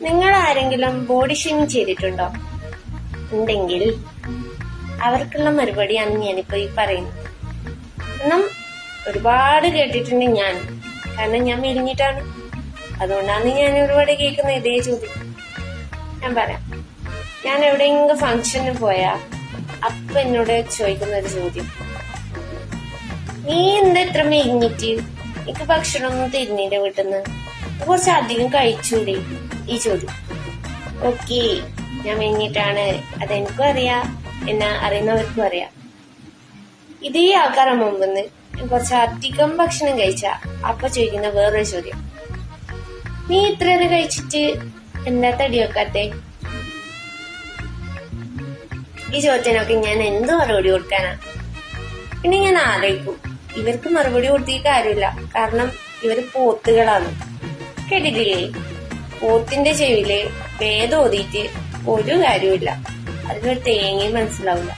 നിങ്ങൾ ആരെങ്കിലും body shaming ചെയ്തിട്ടുണ്ടോ? ഉണ്ടെങ്കിൽ അവർക്കുള്ള മറുപടിയാണ് ഞാനിപ്പോ ഈ പറയുന്നത്. കാരണം ഒരുപാട് കേട്ടിട്ടുണ്ട് ഞാൻ. കാരണം ഞാൻ മെലിഞ്ഞിട്ടാണ്, അതുകൊണ്ടാണ് ഞാൻ ഒരുപാട് കേൾക്കുന്ന ഇതേ ചോദ്യം. ഞാൻ പറയാം, ഞാൻ എവിടെയെങ്കിലും ഫംഗ്ഷന് പോയാ അപ്പൊ എന്നോട് ചോദിക്കുന്ന ഒരു ചോദ്യം, നീ എന്താ ഇത്ര മെലിഞ്ഞിട്ട്, എനിക്ക് ഭക്ഷണമൊന്നും തരുന്നില്ല വീട്ടിന്ന്, കുറച്ച് അധികം കഴിച്ചൂടെ? ഈ ചോദ്യം. ഓക്കെ, ഞാൻ മെലിഞ്ഞിട്ടാണ്, അതെനിക്കും അറിയാം, എന്നെ അറിയുന്നവർക്കും അറിയാം. ഇതേ ആൾക്കാരുടെ മുമ്പെന്ന് കുറച്ച് അധികം ഭക്ഷണം കഴിച്ച അപ്പൊ ചോദിക്കുന്ന വേറൊരു ചോദ്യം, നീ ഇത്രയേറെ കഴിച്ചിട്ട് എന്താ തടി വെക്കാത്തെ? ഈ ചോദ്യത്തിനൊക്കെ ഞാൻ എന്ത് മറുപടി കൊടുക്കാനാ? പിന്നെ ഞാൻ ആലോചിക്കും, ഇവർക്ക് മറുപടി കൊടുത്തിട്ട് കാര്യമില്ല, കാരണം ഇവര് പോത്തുകളാണ്. കേട്ടിട്ടില്ലേ, പോത്തിന്റെ ചെവിയില് വേദം ഓതിയിട്ട് ഒരു കാര്യമില്ല, അതിനൊരു തേങ്ങയും മനസ്സിലാവില്ല.